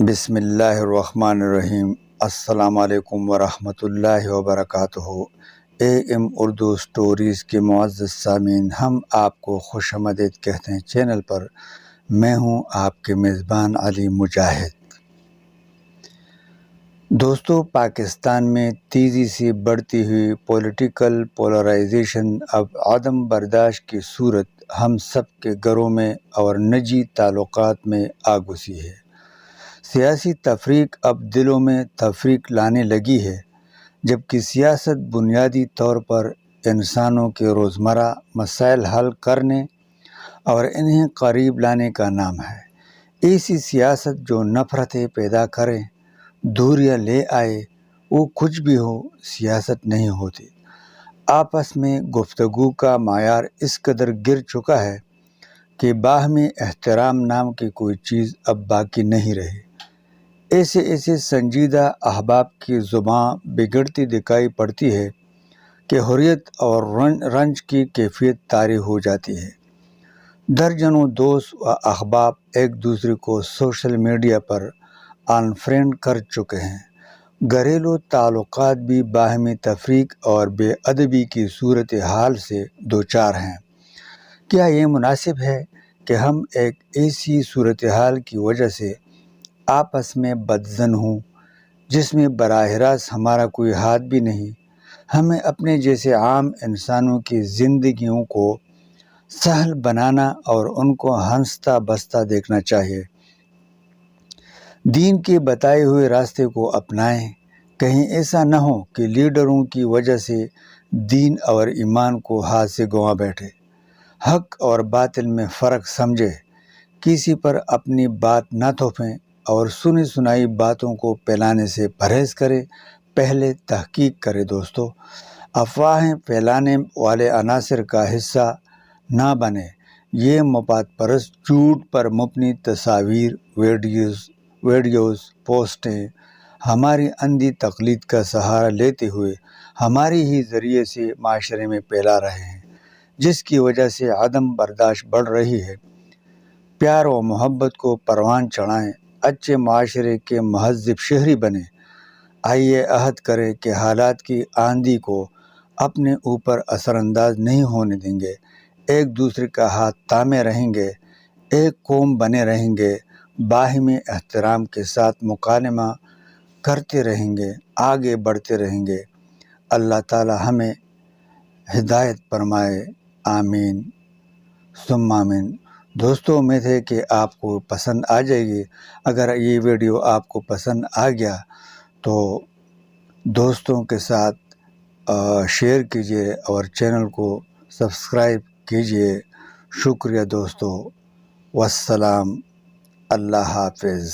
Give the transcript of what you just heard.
بسم اللہ الرحمن الرحیم۔ السلام علیکم ورحمۃ اللہ وبرکاتہ۔ اے ایم اردو سٹوریز کے معزز سامعین، ہم آپ کو خوش آمدید کہتے ہیں چینل پر۔ میں ہوں آپ کے میزبان علی مجاہد۔ دوستو، پاکستان میں تیزی سے بڑھتی ہوئی پولیٹیکل پولرائزیشن اب عدم برداشت کی صورت ہم سب کے گھروں میں اور نجی تعلقات میں آ گھسی ہے۔ سیاسی تفریق اب دلوں میں تفریق لانے لگی ہے، جبکہ سیاست بنیادی طور پر انسانوں کے روزمرہ مسائل حل کرنے اور انہیں قریب لانے کا نام ہے۔ ایسی سیاست جو نفرتیں پیدا کرے، دوریاں لے آئے، وہ کچھ بھی ہو، سیاست نہیں ہوتی۔ آپس میں گفتگو کا معیار اس قدر گر چکا ہے کہ باہمی احترام نام کی کوئی چیز اب باقی نہیں رہی۔ ایسے سنجیدہ احباب کی زباں بگڑتی دکھائی پڑتی ہے کہ حریت اور رنج کی کیفیت طاری ہو جاتی ہے۔ درجنوں دوست و احباب ایک دوسرے کو سوشل میڈیا پر ان فرینڈ کر چکے ہیں۔ گھریلو تعلقات بھی باہمی تفریق اور بے ادبی کی صورتحال سے دوچار ہیں۔ کیا یہ مناسب ہے کہ ہم ایک ایسی صورتحال کی وجہ سے آپس میں بدظن ہوں جس میں براہ راست ہمارا کوئی ہاتھ بھی نہیں؟ ہمیں اپنے جیسے عام انسانوں کی زندگیوں کو سہل بنانا اور ان کو ہنستا بستا دیکھنا چاہیے۔ دین کے بتائے ہوئے راستے کو اپنائیں۔ کہیں ایسا نہ ہو کہ لیڈروں کی وجہ سے دین اور ایمان کو ہاتھ سے گنوا بیٹھے۔ حق اور باطل میں فرق سمجھے، کسی پر اپنی بات نہ تھوپیں اور سنی سنائی باتوں کو پھیلانے سے پرہیز کرے، پہلے تحقیق کرے۔ دوستو، افواہیں پھیلانے والے عناصر کا حصہ نہ بنے۔ یہ مفاد پرست جھوٹ پر مبنی تصاویر، ویڈیوز، پوسٹیں ہماری اندھی تقلید کا سہارا لیتے ہوئے ہماری ہی ذریعے سے معاشرے میں پھیلا رہے ہیں، جس کی وجہ سے عدم برداشت بڑھ رہی ہے۔ پیار و محبت کو پروان چڑھائیں، اچھے معاشرے کے مہذب شہری بنیں۔ آئیے عہد کریں کہ حالات کی آندھی کو اپنے اوپر اثر انداز نہیں ہونے دیں گے، ایک دوسرے کا ہاتھ تھامے رہیں گے، ایک قوم بنے رہیں گے، باہمی احترام کے ساتھ مکالمہ کرتے رہیں گے، آگے بڑھتے رہیں گے۔ اللہ تعالی ہمیں ہدایت فرمائے، آمین ثم آمین۔ دوستو، امید ہے کہ آپ کو پسند آ جائے گی۔ اگر یہ ویڈیو آپ کو پسند آ گیا تو دوستوں کے ساتھ شیئر کیجیے اور چینل کو سبسکرائب کیجیے۔ شکریہ دوستو، والسلام، اللہ حافظ۔